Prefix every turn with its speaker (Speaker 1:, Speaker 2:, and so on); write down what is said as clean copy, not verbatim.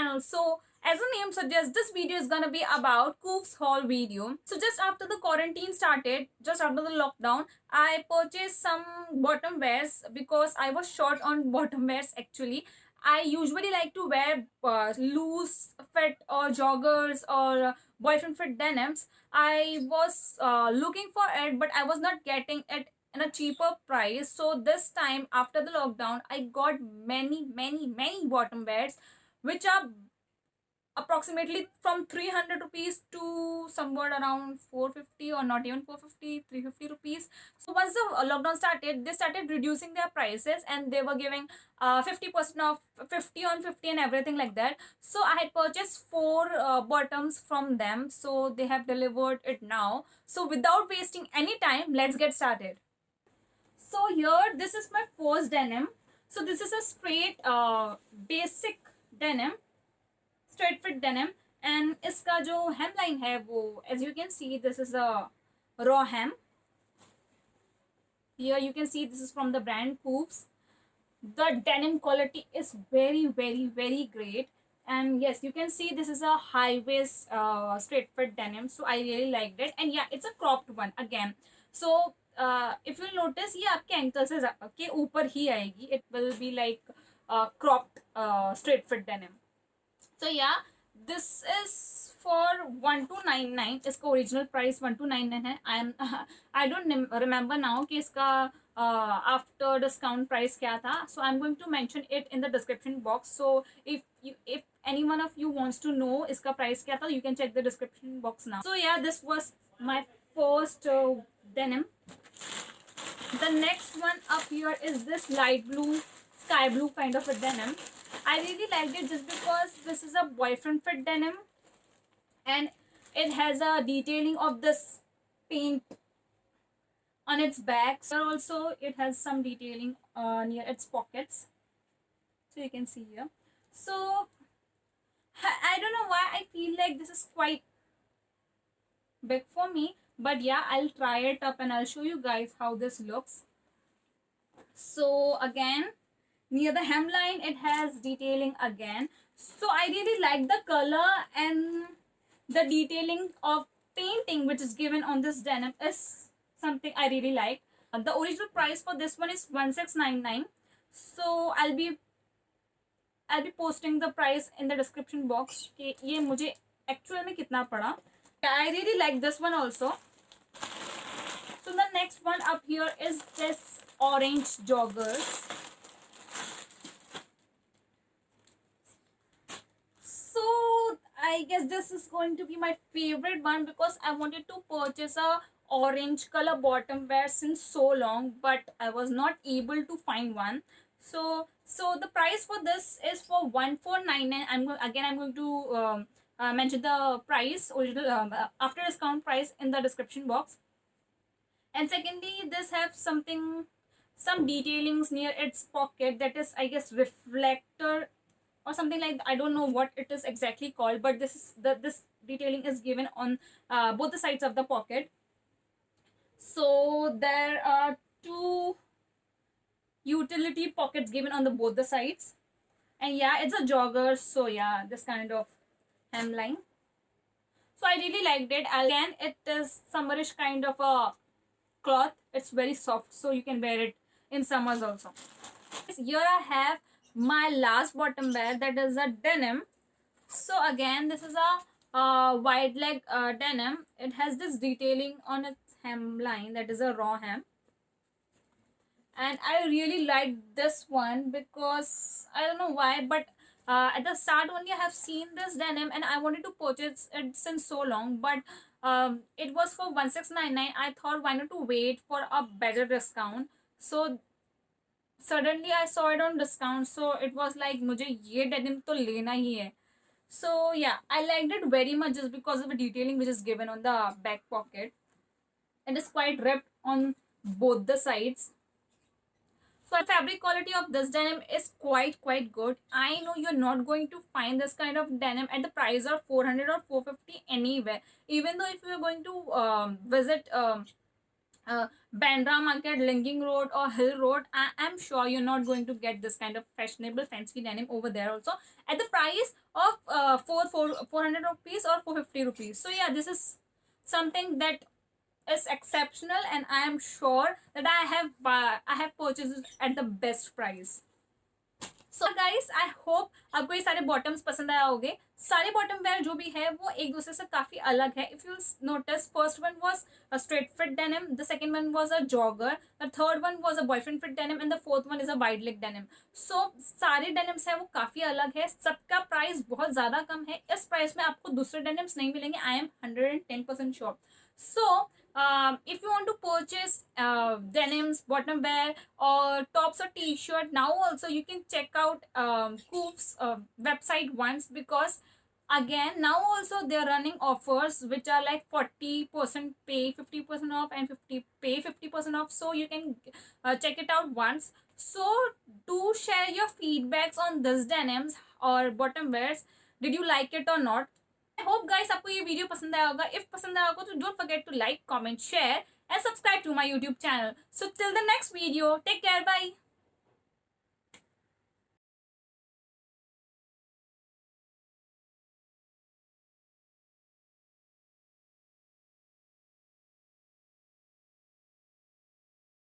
Speaker 1: channel. So as the name suggests, this video is gonna be about Coop's haul video. So just after the quarantine started, just after the lockdown, I purchased some bottom wears because I was short on bottom wears actually. I usually like to wear loose fit or joggers or boyfriend fit denims. I was looking for it, but I was not getting it in a cheaper price. So this time after the lockdown, I got many bottom wears which are approximately from 300 rupees to somewhere around 450, or not even 450, 350 rupees. So once the lockdown started, they started reducing their prices and they were giving 50% off, 50 on 50 and everything like that. So I had purchased four bottoms from them, so they have delivered it now. So without wasting any time, let's get started. So here, this is my first denim. So this is a straight basic denim, straight fit denim, and इसका जो hemline है वो, as you can see, this is a raw hem. Here you can see this is from the brand Coops. The denim quality is very great, and yes, you can see this is a high waist straight fit denim, so I really liked it. And yeah, it's a cropped one again. So if you notice, ये आपके ankle से के ऊपर ही आएगी. It will be like cropped straight fit denim. So yeah, this is for 1299. इसका original price 1299 है. I don't remember now कि इसका after discount price क्या था. So I'm going to mention it in the description box. So if any one of you wants to know इसका price क्या था, you can check the description box now. So yeah, this was my first denim. The next one up here is this light blue, sky blue kind of a denim. I really liked it just because this is a boyfriend fit denim and it has a detailing of this paint on its back. So also it has some detailing near its pockets. So you can see here. So I don't know why I feel like this is quite big for me. But yeah, I'll try it up and I'll show you guys how this looks. So again, near the hemline, it has detailing again. So I really like the color and the detailing of painting which is given on this denim is something I really like. The original price for this one is 1699. So I'll be posting the price in the description box कि ये मुझे actual में कितना पड़ा. I really like this one also. So the next one up here is this orange joggers. So I guess this is going to be my favorite one because I wanted to purchase a orange color bottom wear since so long, but I was not able to find one. So the price for this is for 1499. I'm going to mention the price original after discount price in the description box. And secondly, this have some detailings near its pocket, that is, I guess, reflector or something like that. I don't know what it is exactly called, but this detailing is given on both the sides of the pocket. So there are two utility pockets given on both the sides, and yeah, it's a jogger. So yeah, this kind of hemline. So I really liked it. Again, it is summerish kind of a cloth. It's very soft, so you can wear it in summers also. Here I have my last bottom wear, that is a denim. So again, this is a wide leg denim. It has this detailing on its hemline, that is a raw hem. And I really like this one because I don't know why, but at the start only I have seen this denim and I wanted to purchase it since so long, but it was for 1699. I thought why not to wait for a better discount. So suddenly I saw it on discount, so it was like मुझे ये denim तो लेना ही है. So yeah, I liked it very much just because of the detailing which is given on the back pocket. It is quite ripped on both the sides. So the fabric quality of this denim is quite good. I know you're not going to find this kind of denim at the price of 400 or 450 anywhere. Even though if you're going to visit Bandra Market, Linking Road, or Hill Road, I am sure you're not going to get this kind of fashionable fancy denim over there also at the price of 400 rupees or 450 rupees. So yeah, this is something that is exceptional, and I am sure that I have purchased it at the best price. So guys I hope आपको ये सारे bottoms पसंद आया होंगे. सारे bottom wear जो भी है वो एक दूसरे से काफी अलग है. If you notice, first one was a straight fit denim, the second one was a jogger, the third one was a boyfriend fit denim and the fourth one is a wide leg denim. So सारे denims है वो काफी अलग है. सबका price बहुत ज्यादा कम है. इस प्राइस में आपको दूसरे डेनिम्स नहीं मिलेंगे. I am 110% sure. So if you want to purchase denims, bottom wear, or tops or t-shirt, now also you can check out Koof's website once, because again now also they are running offers which are like 40% pay 50% off and 50% off. So you can check it out once. So do share your feedbacks on this denims or bottom wears. Did you like it or not? I hope guys आपको ये video पसंद आया होगा. If पसंद आया होगा तो don't forget to like, comment, share and subscribe to my YouTube channel. So till the next video, take care, bye.